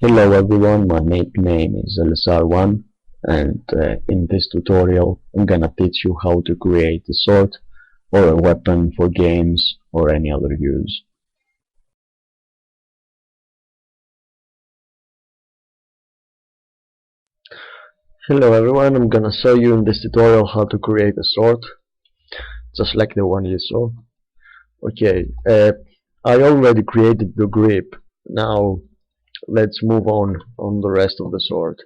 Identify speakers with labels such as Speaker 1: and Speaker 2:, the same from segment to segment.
Speaker 1: Hello everyone, my nickname is LSR1 and in this tutorial I'm gonna teach you how to create a sword or a weapon for games or any other use. Hello everyone, I'm gonna show you in this tutorial how to create a sword, just like the one you saw. Okay, I already created the grip. Now let's move on the rest of the sword.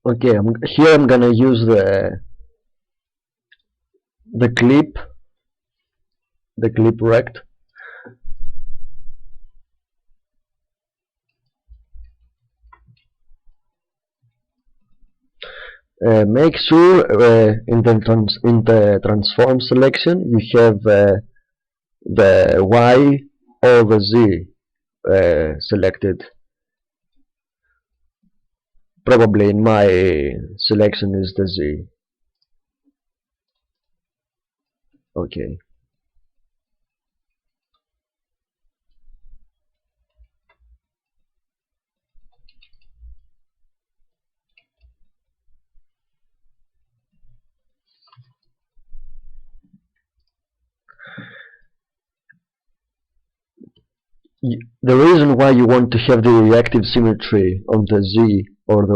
Speaker 1: Okay, here I'm gonna use the clip rect. Make sure in the transform selection you have the Y or the Z selected. Probably in my selection is the Z. Okay. The reason why you want to have the reactive symmetry on the Z or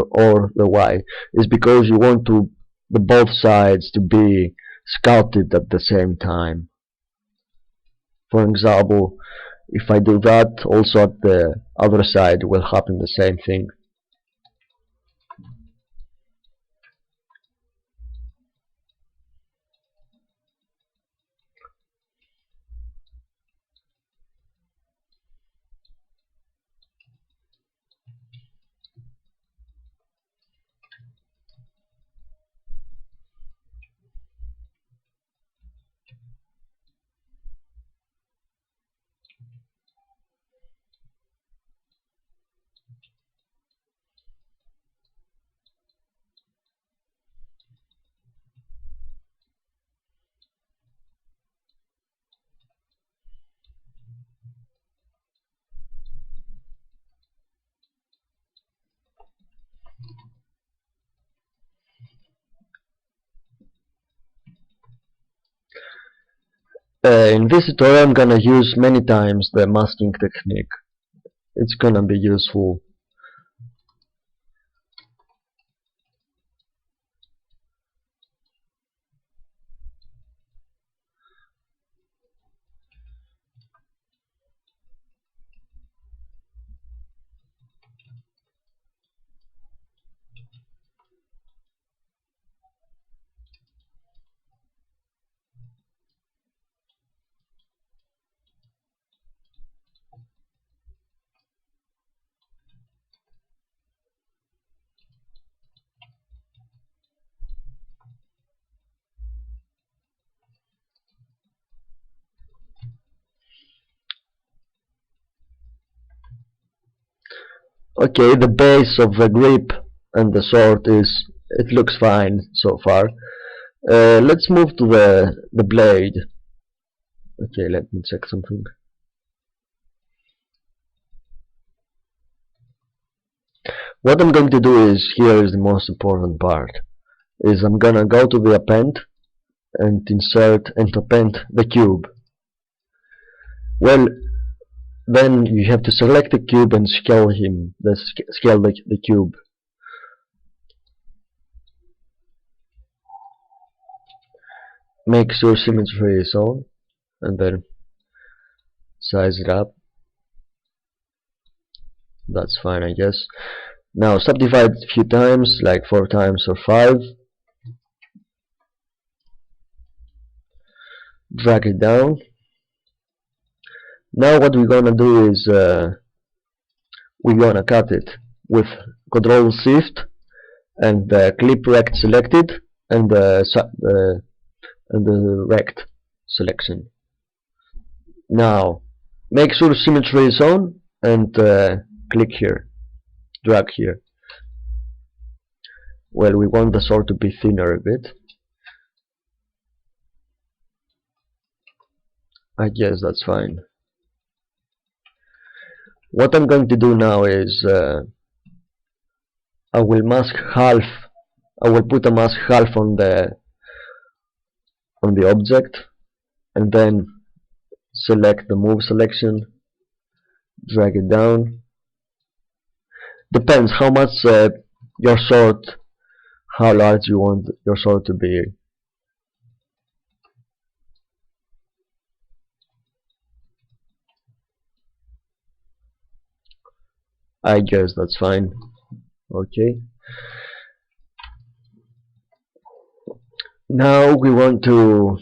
Speaker 1: the Y is because you want the both sides to be sculpted at the same time. For example, if I do that, also at the other side will happen the same thing. In this tutorial I'm gonna use many times the masking technique. It's gonna be useful. Okay, the base of the grip and the sword it looks fine so far. Let's move to the blade. Okay, let me check something. What I'm going to do here is the most important part. I'm gonna go to the append and insert and append the cube. Well, then you have to select the cube and scale the cube. Make sure symmetry is on, and then size it up. That's fine, I guess. Now subdivide a few times, like 4 times or 5. Drag it down. Now what we're gonna do is we're gonna cut it with Control Shift and clip rect selected and the rect selection. Now make sure symmetry is on and click here, drag here. Well, we want the sword to be thinner a bit. I guess that's fine. What I'm going to do now is I will mask half. I will put a mask half on the object, and then select the move selection, drag it down. Depends how much your sword, how large you want your sword to be. I guess that's fine. Okay. Now we want to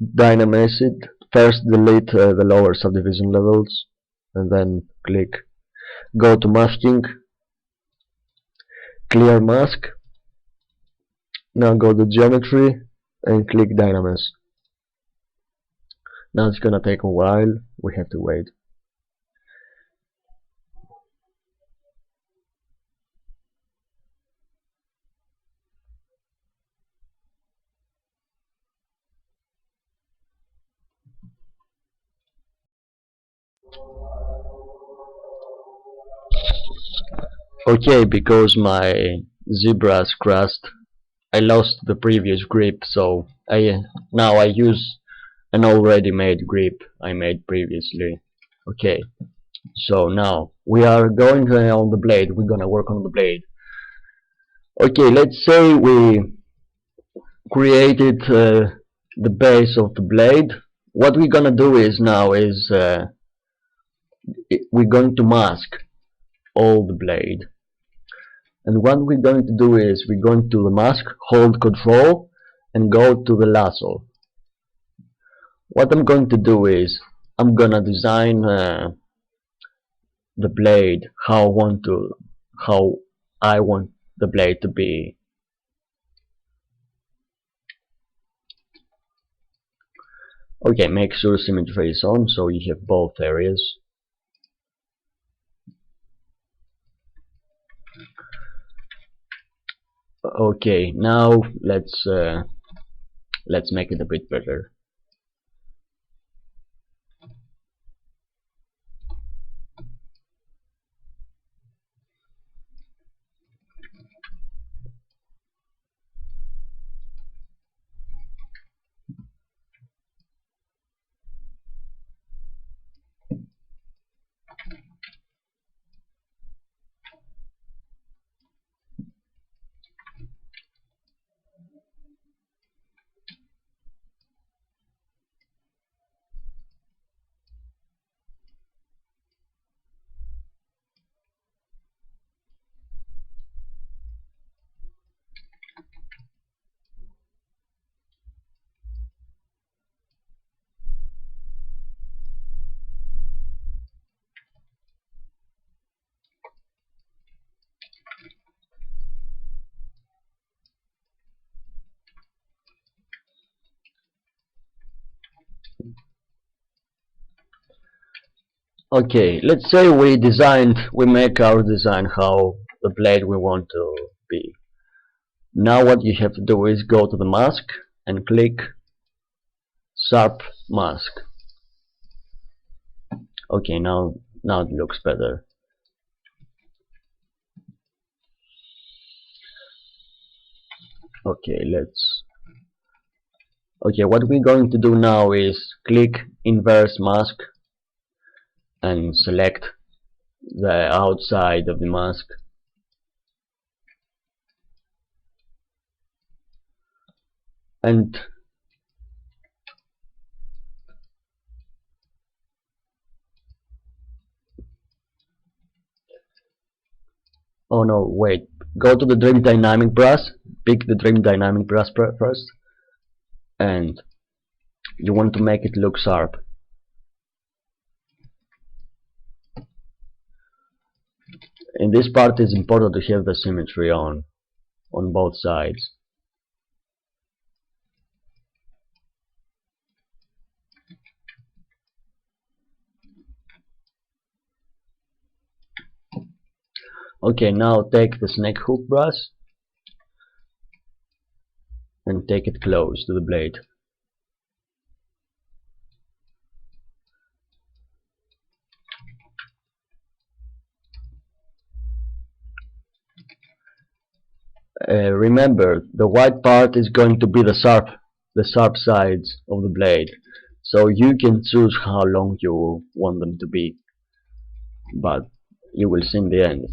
Speaker 1: dynamize it. First delete the lower subdivision levels, and then go to masking, clear mask. Now go to geometry and click dynamize. Now it's gonna take a while, we have to wait. Okay, because my Zbrush crashed, I lost the previous grip, so now I use an already made grip I made previously. Okay, so now we are going on the blade. We're gonna work on the blade. Okay, let's say we created the base of the blade. What we're gonna do is we're going to mask all the blade. And what we're going to do is we're going to the mask, hold Control, and go to the lasso. What I'm going to do is I'm gonna design the blade how I want the blade to be. Okay, make sure symmetry is on so you have both areas. Okay, now let's make it a bit better. Okay, let's say we make our design how the blade we want to be. Now what you have to do is go to the mask and click Sharp Mask. Okay, now it looks better. Okay, Okay, what we're going to do now is click inverse mask and select the outside of the mask, and oh no, wait, go to the Dream Dynamic brush, pick the Dream Dynamic brush first, and you want to make it look sharp. In this part it's important to have the symmetry on both sides. Okay, now take the snake hook brush and take it close to the blade. Remember, the white part is going to be the sharp sides of the blade, so you can choose how long you want them to be, but you will see in the end.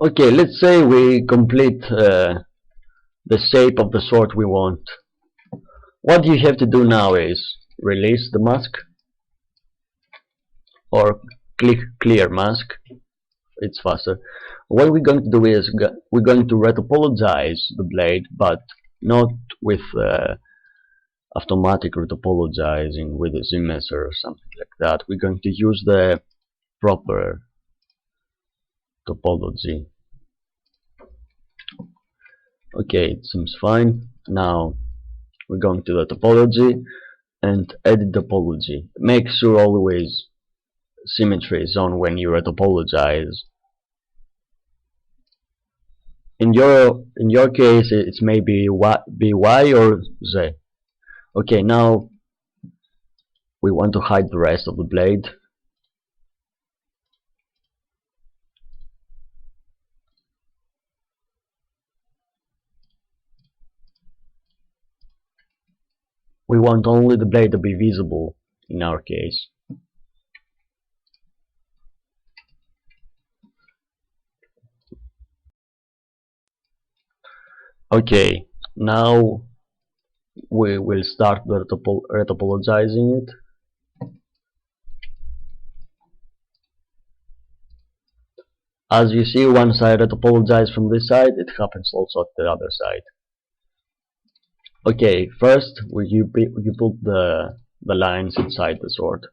Speaker 1: Okay, let's say we complete the shape of the sword we want. What you have to do now is release the mask or click clear mask. It's faster. What we're going to do is we're going to retopologize the blade, but not with automatic retopologizing with a Z-messer or something like that. We're going to use the proper topology. Okay, it seems fine. Now we're going to the topology and edit topology. Make sure always symmetry is on when you retopologize. In your case, it's maybe Y or Z. Okay, now we want to hide the rest of the blade. We want only the blade to be visible in our case. Okay, now we will start retopologizing it. As you see, once I retopologize from this side, it happens also at the other side. Okay, first you put the lines inside the sword.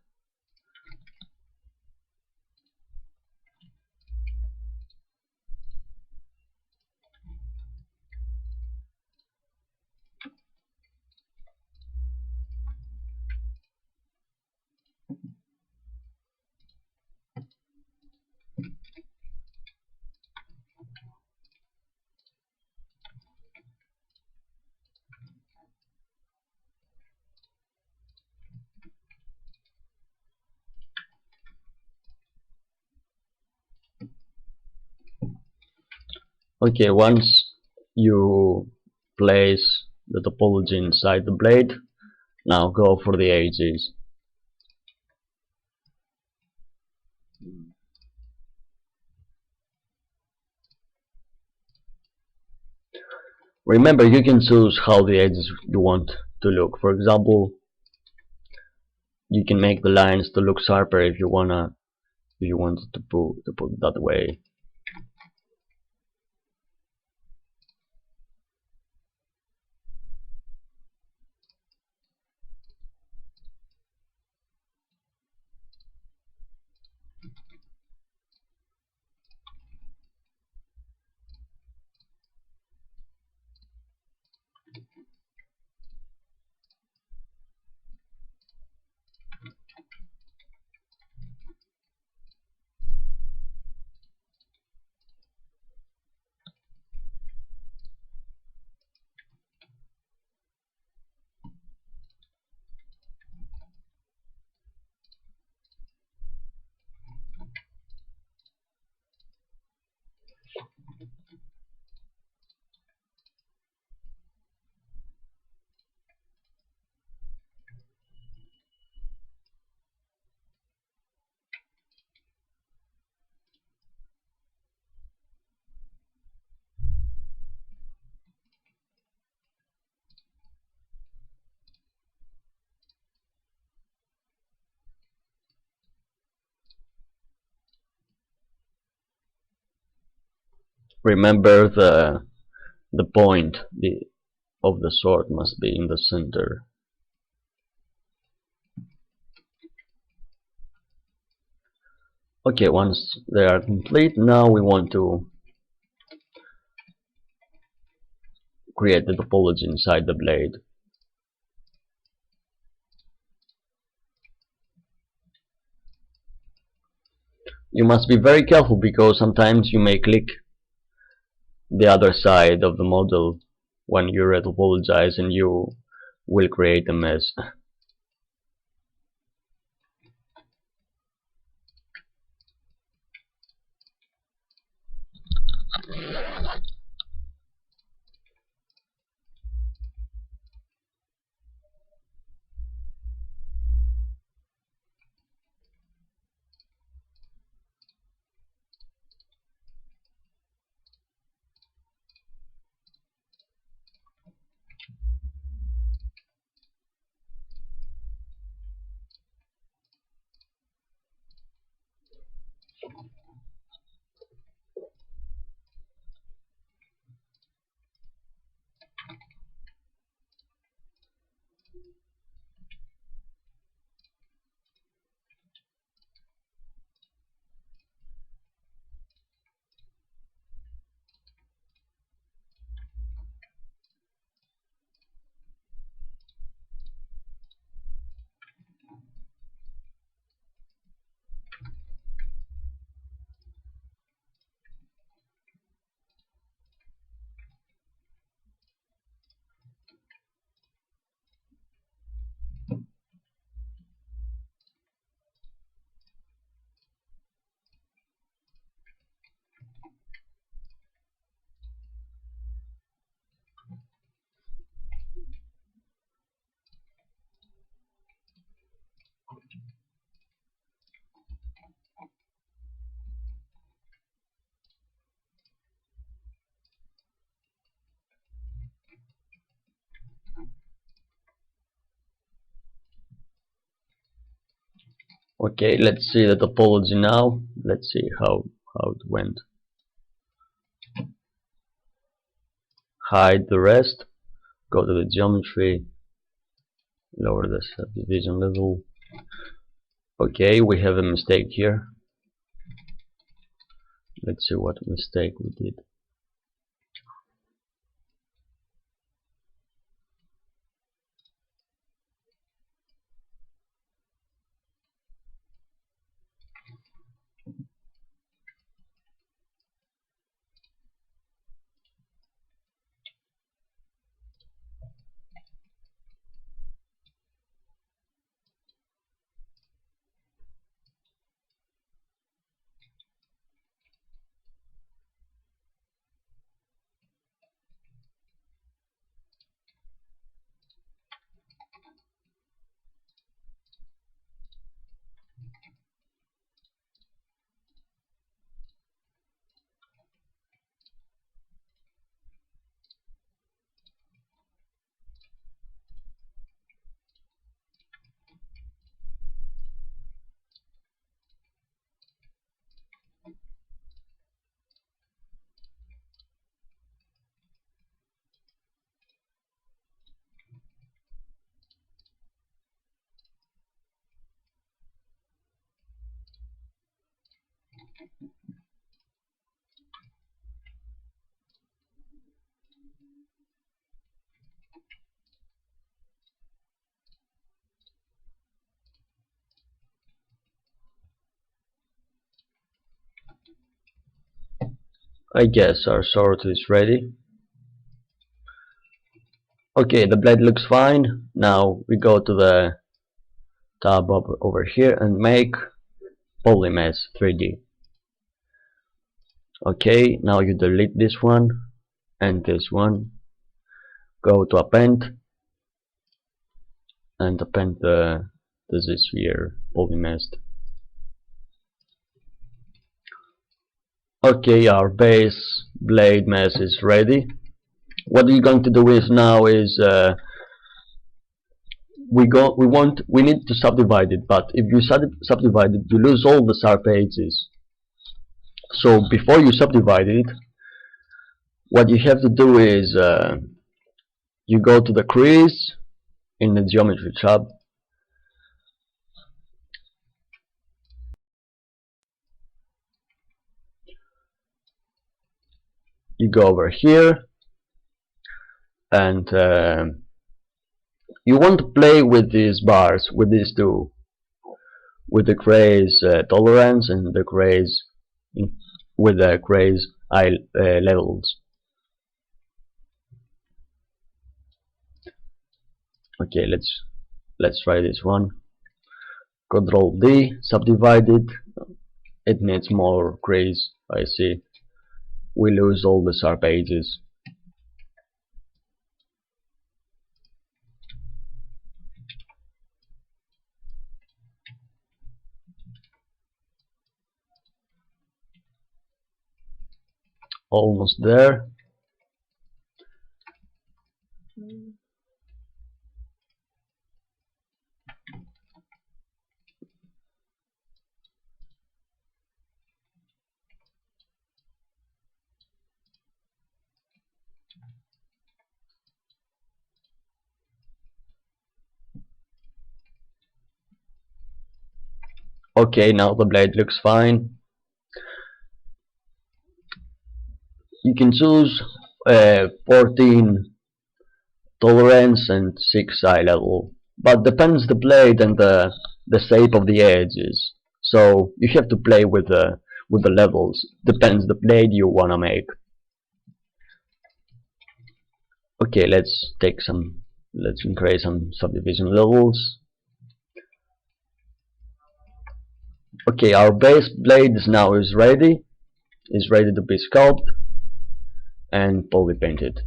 Speaker 1: Okay, once you place the topology inside the blade, now go for the edges. Remember, you can choose how the edges you want to look. For example, you can make the lines to look sharper if you wanted to put it that way. Remember, the point of the sword must be in the center. Okay, once they are complete, now we want to create the topology inside the blade. You must be very careful because sometimes you may click the other side of the model when you retopologize and you will create a mess. Okay, let's see the topology now. Let's see how it went. Hide the rest. Go to the geometry. Lower the subdivision level. Okay, we have a mistake here. Let's see what mistake we did. I guess our sort is ready. Okay, the blade looks fine. Now we go to the tab over here and make polymesh 3D. Okay, now you delete this one and this one. Go to append and append the Z-sphere polymeshed. Okay, our base blade mesh is ready. What we're going to do is now is we need to subdivide it, but if you subdivide it, you lose all the sharp edges. So before you subdivide it, what you have to do is you go to the crease in the geometry tab, you go over here, and you want to play with these bars, with these two, with the crease tolerance and the crease with the crease eye levels. Okay, let's try this one. Control D, subdivide it. It needs more crease. I see. We lose all the sharp edges. Almost there. Okay, now the blade looks fine. You can choose 14 tolerance and 6 eye level, but depends the blade and the shape of the edges. So you have to play with the levels. Depends the blade you wanna make. Okay, let's create some subdivision levels. Okay, our base blade now is ready to be sculpted and polypainted.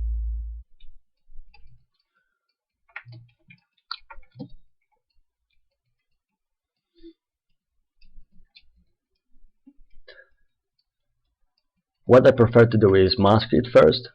Speaker 1: What I prefer to do is mask it first.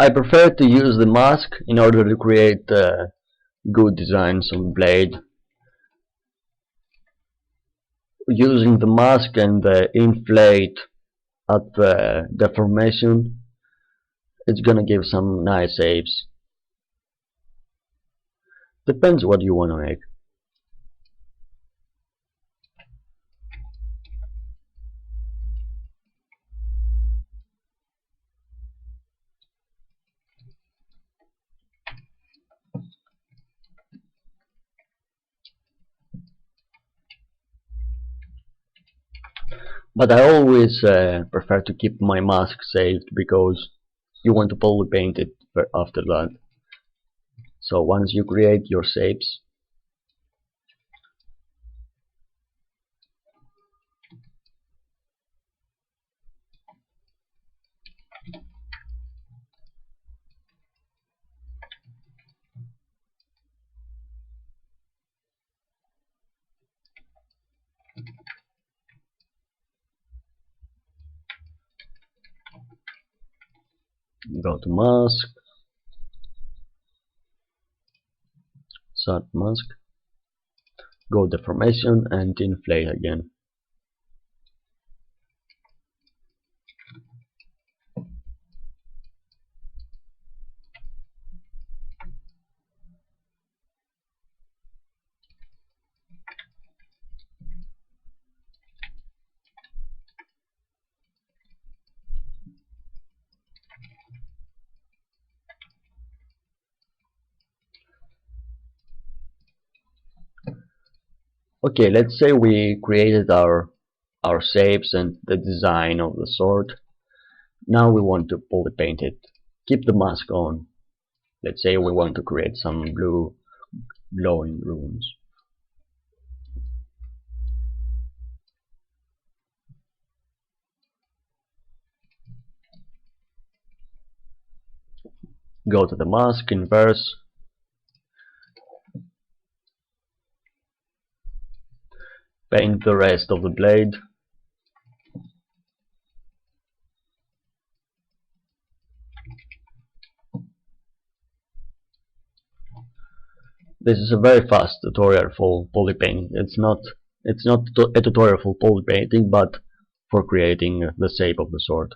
Speaker 1: I prefer to use the mask in order to create good designs on blade. Using the mask and the inflate at the deformation, it's gonna give some nice shapes. Depends what you wanna make. But I always prefer to keep my mask saved because you want to polypaint it after that. So once you create your shapes, go to mask, set mask, go deformation and inflate again. Okay, let's say we created our shapes and the design of the sword. Now we want to polypaint it. Keep the mask on. Let's say we want to create some blue glowing runes. Go to the mask, inverse, paint the rest of the blade. This is a very fast tutorial for polypainting. It's not a tutorial for polypainting, but for creating the shape of the sword.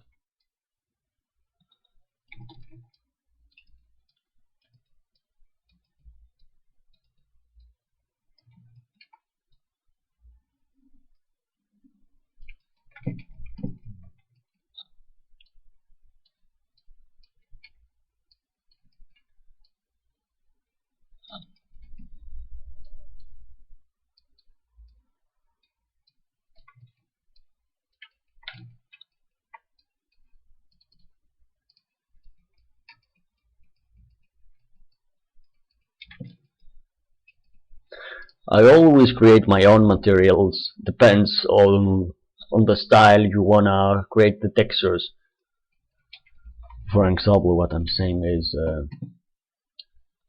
Speaker 1: I always create my own materials. Depends on the style you wanna create the textures. For example, what I'm saying is,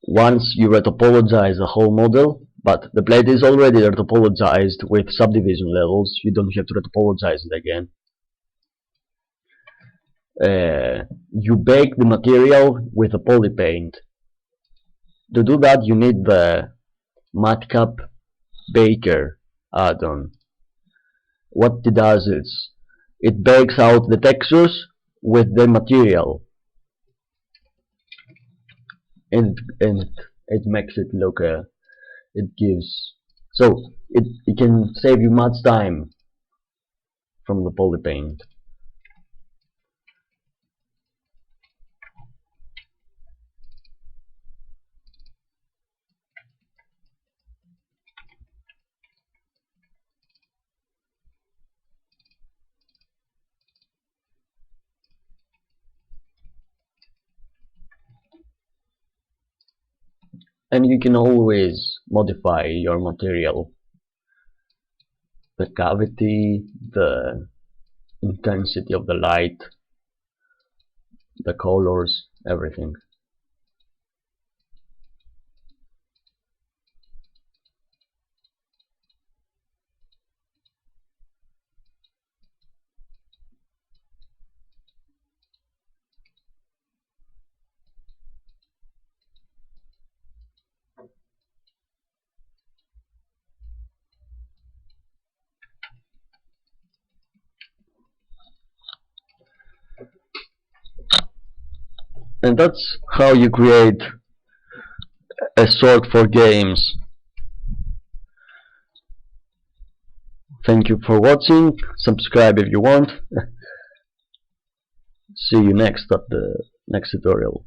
Speaker 1: once you retopologize the whole model, but the blade is already retopologized with subdivision levels, you don't have to retopologize it again. You bake the material with a polypaint. To do that, you need the Matcap Baker add-on. What it does is, it bakes out the textures with the material, and it makes it look it gives, so it can save you much time from the polypaint. And you can always modify your material, the cavity, the intensity of the light, the colors, everything. And that's how you create a sword for games. Thank you for watching. Subscribe if you want. See you next at the next tutorial.